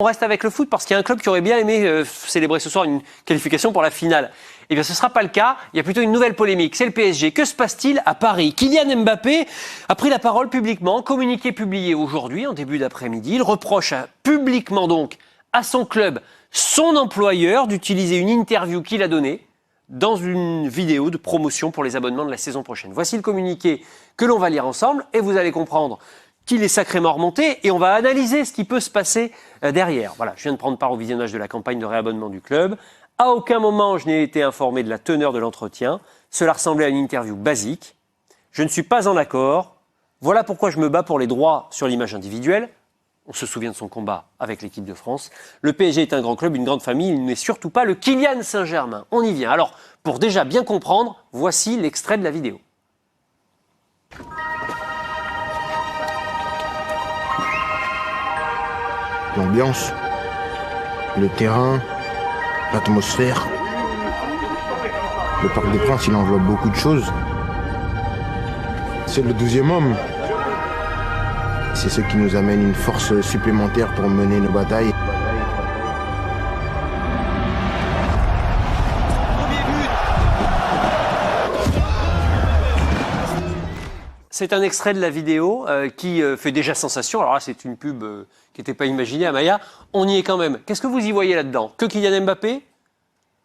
On reste avec le foot parce qu'il y a un club qui aurait bien aimé célébrer ce soir une qualification pour la finale. Eh bien, ce ne sera pas le cas. Il y a plutôt une nouvelle polémique. C'est le PSG. Que se passe-t-il à Paris? Kylian Mbappé a pris la parole publiquement. Communiqué publié aujourd'hui, en début d'après-midi. Il reproche publiquement donc à son club, son employeur, d'utiliser une interview qu'il a donnée dans une vidéo de promotion pour les abonnements de la saison prochaine. Voici le communiqué que l'on va lire ensemble et vous allez comprendre qu'il est sacrément remonté et on va analyser ce qui peut se passer derrière. Voilà, je viens de prendre part au visionnage de la campagne de réabonnement du club. À aucun moment je n'ai été informé de la teneur de l'entretien. Cela ressemblait à une interview basique. Je ne suis pas en accord. Voilà pourquoi je me bats pour les droits sur l'image individuelle. On se souvient de son combat avec l'équipe de France. Le PSG est un grand club, une grande famille. Il n'est surtout pas le Kylian Saint-Germain. On y vient. Alors, pour déjà bien comprendre, voici l'extrait de la vidéo. L'ambiance, le terrain, l'atmosphère. Le Parc des Princes, il enveloppe beaucoup de choses. C'est le 12e homme. C'est ce qui nous amène une force supplémentaire pour mener nos batailles. C'est un extrait de la vidéo qui fait déjà sensation. Alors là, c'est une pub qui n'était pas imaginée à Maya. On y est quand même. Qu'est-ce que vous y voyez là-dedans? Que Kylian Mbappé?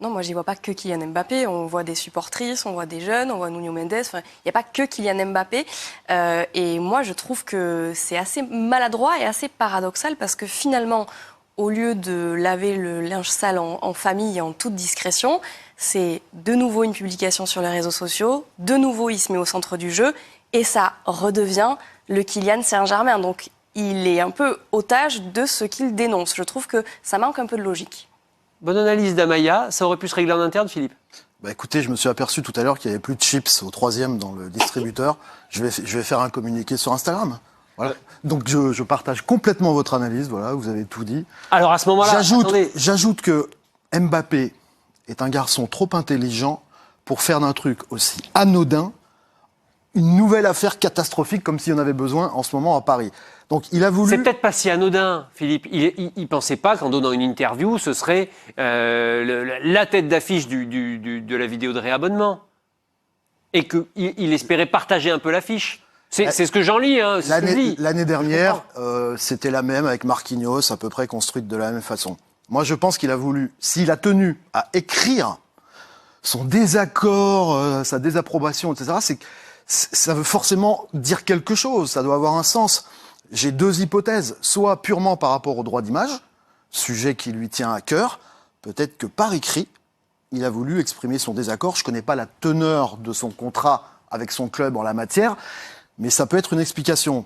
Non, moi, j'y vois pas que Kylian Mbappé. On voit des supportrices, on voit des jeunes, on voit Nuno Mendes. Enfin, il n'y a pas que Kylian Mbappé. Et moi, je trouve que c'est assez maladroit et assez paradoxal parce que finalement, au lieu de laver le linge sale en famille, en toute discrétion, c'est de nouveau une publication sur les réseaux sociaux. De nouveau, il se met au centre du jeu. Et ça redevient le Kylian Saint-Germain. Donc, il est un peu otage de ce qu'il dénonce. Je trouve que ça manque un peu de logique. Bonne analyse d'Amaya. Ça aurait pu se régler en interne, Philippe? Écoutez, je me suis aperçu tout à l'heure qu'il n'y avait plus de chips au 3e dans le distributeur. Je vais faire un communiqué sur Instagram. Voilà. Donc, je partage complètement votre analyse. Voilà, vous avez tout dit. Alors, à ce moment-là, J'ajoute que Mbappé est un garçon trop intelligent pour faire d'un truc aussi anodin une nouvelle affaire catastrophique comme s'il y en avait besoin en ce moment à Paris. Donc il a voulu... C'est peut-être pas si anodin, Philippe. Il pensait pas qu'en donnant une interview, ce serait la tête d'affiche de la vidéo de réabonnement. Et qu'il espérait partager un peu l'affiche. C'est ce que j'en lis. Hein, L'année dernière, c'était la même avec Marquinhos, à peu près construite de la même façon. Moi, je pense qu'il a voulu, s'il a tenu à écrire son désaccord, sa désapprobation, etc., ça veut forcément dire quelque chose, ça doit avoir un sens. J'ai deux hypothèses, soit purement par rapport au droit d'image, sujet qui lui tient à cœur, peut-être que par écrit, il a voulu exprimer son désaccord. Je ne connais pas la teneur de son contrat avec son club en la matière, mais ça peut être une explication.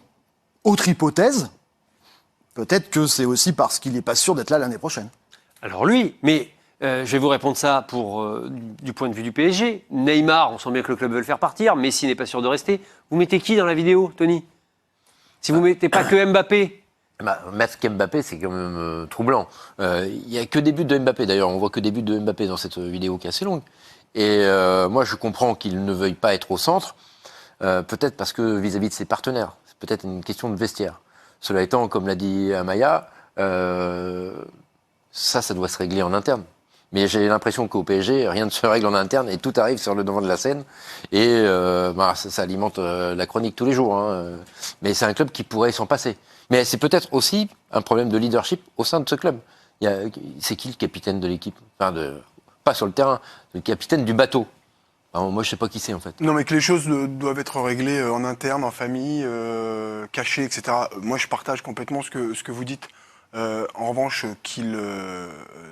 Autre hypothèse, peut-être que c'est aussi parce qu'il n'est pas sûr d'être là l'année prochaine. Alors lui, mais... je vais vous répondre ça du point de vue du PSG. Neymar, on sent bien que le club veut le faire partir. Messi n'est pas sûr de rester. Vous mettez qui dans la vidéo, Tony? Si vous ne mettez pas que Mbappé? Mettre qu'Mbappé, c'est quand même troublant. Il n'y a que des buts de Mbappé, d'ailleurs. On voit que des buts de Mbappé dans cette vidéo qui est assez longue. Et moi, je comprends qu'il ne veuille pas être au centre. Peut-être parce que vis-à-vis de ses partenaires. C'est peut-être une question de vestiaire. Cela étant, comme l'a dit Amaya, ça doit se régler en interne. Mais j'ai l'impression qu'au PSG, rien ne se règle en interne et tout arrive sur le devant de la scène. Et ça alimente la chronique tous les jours. Hein. Mais c'est un club qui pourrait s'en passer. Mais c'est peut-être aussi un problème de leadership au sein de ce club. C'est qui le capitaine de l'équipe? Pas sur le terrain, le capitaine du bateau. Alors, moi, je ne sais pas qui c'est, en fait. Non, mais que les choses doivent être réglées en interne, en famille, cachées, etc. Moi, je partage complètement ce que vous dites. En revanche, qu'il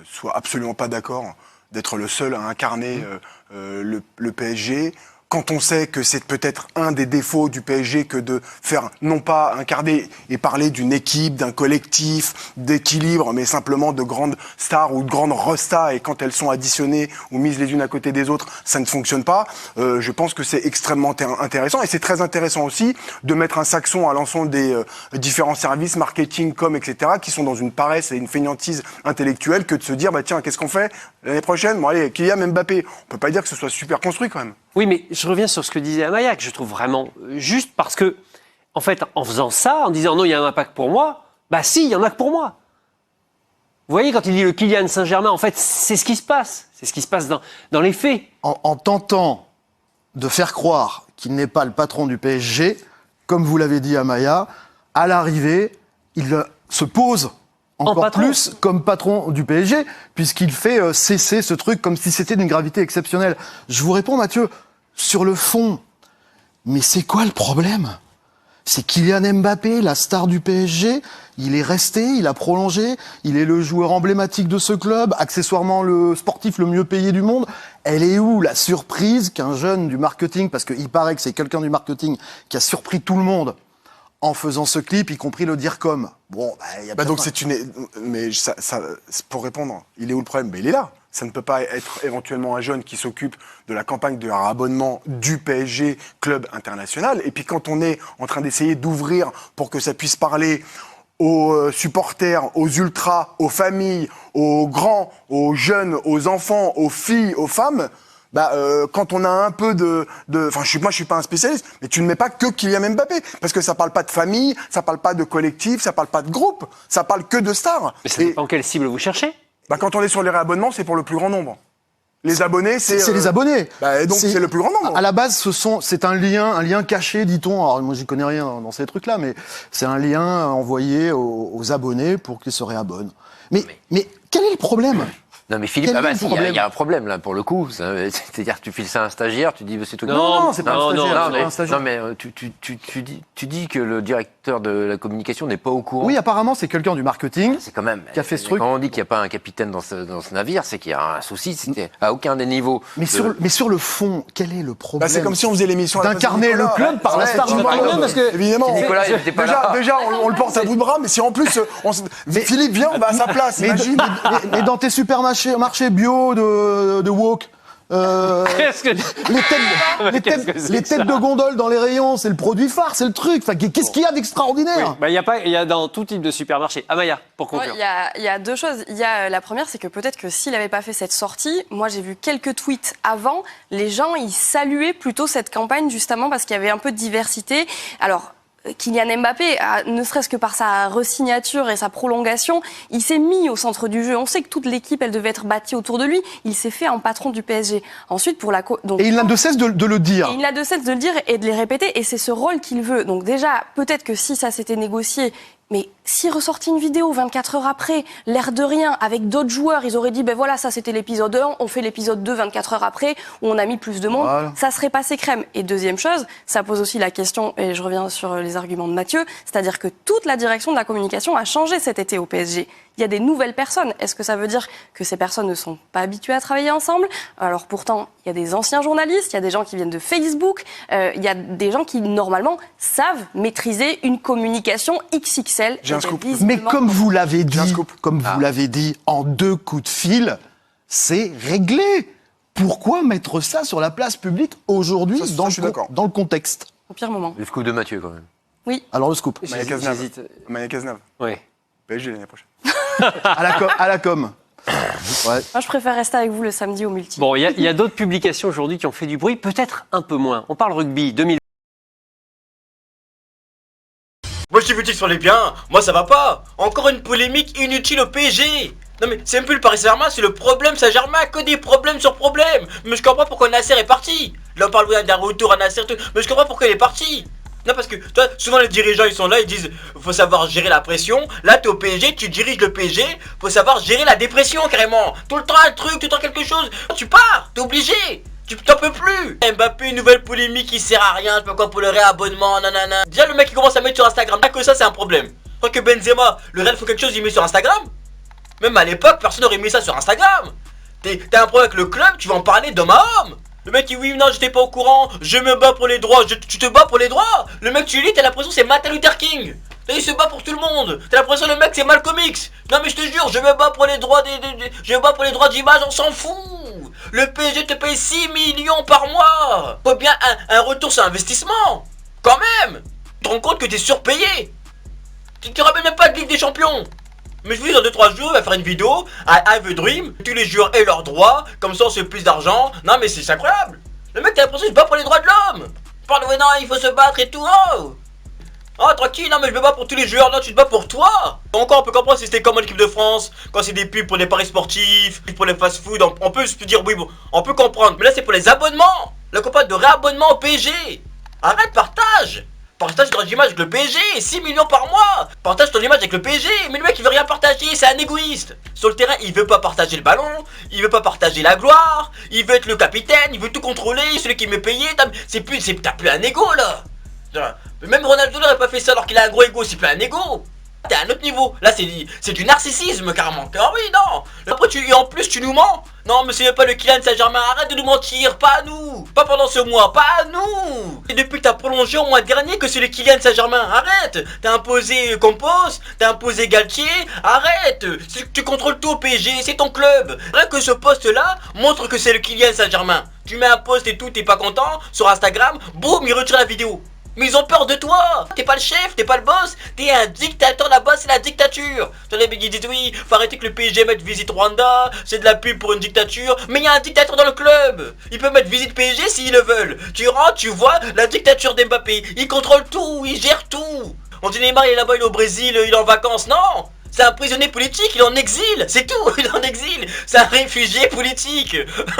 soit absolument pas d'accord d'être le seul à incarner le PSG, quand on sait que c'est peut-être un des défauts du PSG que de faire, non pas incarner et parler d'une équipe, d'un collectif, d'équilibre, mais simplement de grandes stars ou de grandes restas, et quand elles sont additionnées ou mises les unes à côté des autres, ça ne fonctionne pas. Je pense que c'est extrêmement intéressant, et c'est très intéressant aussi de mettre un saxon à l'ensemble des différents services, marketing, com, etc., qui sont dans une paresse et une fainéantise intellectuelle, que de se dire, tiens, qu'est-ce qu'on fait l'année prochaine? Bon allez, Kylian Mbappé, on peut pas dire que ce soit super construit quand même. Oui, mais je reviens sur ce que disait Amaya, que je trouve vraiment juste parce que, en fait, en faisant ça, en disant non, il y en a pas que pour moi, bah si, il y en a que pour moi. voyez, quand il dit le Kylian Saint-Germain, en fait, c'est ce qui se passe. C'est ce qui se passe dans les faits. En tentant de faire croire qu'il n'est pas le patron du PSG, comme vous l'avez dit à Maya, à l'arrivée, il se pose encore plus comme patron du PSG, puisqu'il fait cesser ce truc comme si c'était d'une gravité exceptionnelle. Je vous réponds, Mathieu, sur le fond, mais c'est quoi le problème ? C'est Kylian Mbappé, la star du PSG, il est resté, il a prolongé, il est le joueur emblématique de ce club, accessoirement le sportif le mieux payé du monde. Elle est où la surprise qu'un jeune du marketing, parce qu'il paraît que c'est quelqu'un du marketing qui a surpris tout le monde en faisant ce clip, y compris le DIRCOM. Bon, y a donc c'est une... Mais ça, pour répondre, il est où le problème ? Il est là. Ça ne peut pas être éventuellement un jeune qui s'occupe de la campagne de rabonnement du PSG, club international. Et puis quand on est en train d'essayer d'ouvrir pour que ça puisse parler aux supporters, aux ultras, aux familles, aux grands, aux jeunes, aux enfants, aux filles, aux femmes... quand on a un peu moi je suis pas un spécialiste, mais tu ne mets pas que Kylian Mbappé, parce que ça parle pas de famille, ça parle pas de collectif, ça parle pas de groupe, ça parle que de stars. Mais ça dépend quelle cible vous cherchez. Quand on est sur les réabonnements, c'est pour le plus grand nombre. Les abonnés, c'est les abonnés. Donc c'est le plus grand nombre. À la base, c'est un lien caché, dit-on. Alors moi, j'y connais rien dans ces trucs-là, mais c'est un lien envoyé aux abonnés pour qu'ils se réabonnent. Mais quel est le problème ? Non mais Philippe, il y a un problème là pour le coup. C'est-à-dire que tu files ça à un stagiaire, tu dis c'est tout. Non, c'est pas un stagiaire. Non mais tu dis que le directeur de la communication n'est pas au courant. Oui, apparemment c'est quelqu'un du marketing. C'est quand même qui a fait ce truc. Quand on dit qu'il n'y a pas un capitaine dans ce navire, c'est qu'il y a un souci. C'était à aucun des niveaux. Mais sur le fond, quel est le problème ? C'est comme si on faisait l'émission d'incarner le club par la star du club. Parce que évidemment, Nicolas, il n'était pas là. Déjà, on le porte à bout de bras, mais si en plus Philippe vient, on va à sa place. Imagine. Mais dans tes supermarchés bio de wok. Les têtes de gondole dans les rayons, c'est le produit phare, c'est le truc. Enfin, qu'est-ce qu'il y a d'extraordinaire ? Il y a dans tout type de supermarché. Amaya, pour conclure. Il y a deux choses. La première, c'est que peut-être que s'il n'avait pas fait cette sortie, moi j'ai vu quelques tweets avant, les gens ils saluaient plutôt cette campagne justement parce qu'il y avait un peu de diversité. Alors Kylian Mbappé, ne serait-ce que par sa resignature et sa prolongation, il s'est mis au centre du jeu. On sait que toute l'équipe, elle devait être bâtie autour de lui. Il s'est fait un patron du PSG. Ensuite, et il n'a de cesse de le dire. Et il n'a de cesse de le dire et de les répéter. Et c'est ce rôle qu'il veut. Donc déjà, peut-être que si ça s'était négocié, mais s'il ressortit une vidéo 24 heures après, l'air de rien, avec d'autres joueurs, ils auraient dit, voilà, ça c'était l'épisode 1, on fait l'épisode 2 24 heures après, où on a mis plus de monde, voilà. Ça serait passé crème. Et deuxième chose, ça pose aussi la question, et je reviens sur les arguments de Mathieu, c'est-à-dire que toute la direction de la communication a changé cet été au PSG. Il y a des nouvelles personnes. Est-ce que ça veut dire que ces personnes ne sont pas habituées à travailler ensemble ? Alors pourtant, il y a des anciens journalistes, il y a des gens qui viennent de Facebook, il y a des gens qui, normalement, savent maîtriser une communication XXL. J'ai un scoop. Mais comme vous l'avez dit, en 2 coups de fil, c'est réglé. Pourquoi mettre ça sur la place publique aujourd'hui dans le contexte ? Au pire moment. Le scoop de Mathieu, quand même. Oui. Alors le scoop. Maya Cazenave. Oui. PSG l'année prochaine. à la com. Ouais. Moi, je préfère rester avec vous le samedi au multi. Bon, il y a d'autres publications aujourd'hui qui ont fait du bruit, peut-être un peu moins. On parle rugby 2000. Moi je suis boutique sur les biens, moi ça va pas. Encore une polémique inutile au PSG. Non mais c'est même plus le Paris Saint-Germain, c'est le problème Saint-Germain, que des problèmes sur problèmes. Mais je comprends pas pourquoi Nasser est parti. Là on parle d'un retour à Nasser, tout. Mais je comprends pourquoi il est parti. Non parce que toi, souvent les dirigeants ils sont là, ils disent faut savoir gérer la pression. Là t'es au PSG, tu diriges le PSG, faut savoir gérer la dépression carrément. Tout le temps un truc, tout le temps quelque chose. Tu pars, t'es obligé. Tu t'en peux plus. Mbappé, une nouvelle polémique qui sert à rien, je sais pas quoi pour le réabonnement, nanana. Déjà le mec il commence à mettre sur Instagram, pas que ça c'est un problème. Tant que Benzema, le Real faut quelque chose, il met sur Instagram. Même à l'époque, personne n'aurait mis ça sur Instagram. T'as un problème avec le club, tu vas en parler d'homme à homme. Le mec il oui non j'étais pas au courant, je me bats pour les droits, tu te bats pour les droits. Le mec tu lis, t'as l'impression c'est Martin Luther King. Là, il se bat pour tout le monde. T'as l'impression le mec c'est Malcolm X. Non mais je te jure, je me bats pour les droits je me bats pour les droits d'image, on s'en fout. Le PSG te paye 6 millions par mois. Faut bien un retour sur investissement. Quand même. Tu te rends compte que t'es surpayé. Tu ramènes même pas de Ligue des Champions. Mais je vous dis dans 2-3 jours, il va faire une vidéo I have a dream, tous les joueurs aient leurs droits, comme ça on se fait plus d'argent. Non mais c'est incroyable. Le mec t'as l'impression qu'il se bat pour les droits de l'homme. Il parle ouais non il faut se battre et tout. Oh. Ah, tranquille, non, mais je me bats pour tous les joueurs, non, tu te bats pour toi. Encore, on peut comprendre si c'était comme en équipe de France, quand c'est des pubs pour les paris sportifs, pour les fast-food, on peut se dire, oui, bon, on peut comprendre. Mais là, c'est pour les abonnements, la campagne de réabonnement au PSG. Arrête, partage. Partage ton image avec le PSG, 6 millions par mois. Partage ton image avec le PSG, mais le mec il veut rien partager, c'est un égoïste. Sur le terrain, il veut pas partager le ballon, il veut pas partager la gloire, il veut être le capitaine, il veut tout contrôler, celui qui m'est payé. T'as plus un égo là. Même Ronaldo n'aurait pas fait ça alors qu'il a un gros ego, c'est plus un ego. T'es à un autre niveau. Là, c'est du narcissisme, carrément. Ah oui, non. Après, et en plus, tu nous mens. Non, mais c'est pas le Kylian Saint-Germain. Arrête de nous mentir. Pas à nous. Pas pendant ce mois. Pas à nous. Et depuis que t'as prolongé au mois dernier que c'est le Kylian Saint-Germain. Arrête. T'as imposé Campos. T'as imposé Galtier. Arrête. Tu contrôles tout au PSG. C'est ton club. Rien que ce poste-là montre que c'est le Kylian Saint-Germain. Tu mets un post et tout, t'es pas content. Sur Instagram, boum, il retire la vidéo. Mais ils ont peur de toi. T'es pas le chef, t'es pas le boss. T'es un dictateur là-bas, c'est la dictature. T'en as qui disent oui, faut arrêter que le PSG mette visite Rwanda. C'est de la pub pour une dictature. Mais il y a un dictateur dans le club. Ils peuvent mettre visite PSG s'ils le veulent. Tu rentres, tu vois la dictature d'Mbappé. Il contrôle tout, il gère tout. On dit Neymar il est là-bas, il est au Brésil, il est en vacances. Non. C'est un prisonnier politique, il est en exil, c'est tout, il est en exil, c'est un réfugié politique,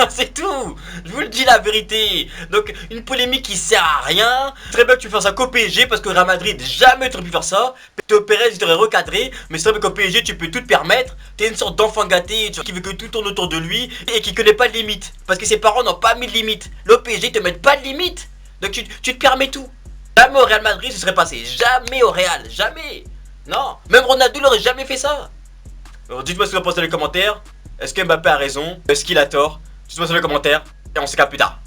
c'est tout, je vous le dis la vérité. Donc une polémique qui sert à rien, très bien que tu fasses ça qu'au PSG parce que Real Madrid jamais tu aurais pu faire ça, Pérez il t'aurait recadré, mais c'est vrai qu'au PSG tu peux tout te permettre, t'es une sorte d'enfant gâté qui veut que tout tourne autour de lui et qui connaît pas de limite, parce que ses parents n'ont pas mis de limite, le PSG te met pas de limite, donc tu te permets tout. Jamais au Real Madrid ce serait passé, jamais au Real, jamais. Non, même Ronaldo n'aurait jamais fait ça. Alors dites-moi ce que vous en pensez dans les commentaires. Est-ce que Mbappé a raison? Est-ce qu'il a tort? Dites-moi dans les commentaires et on se capte plus tard.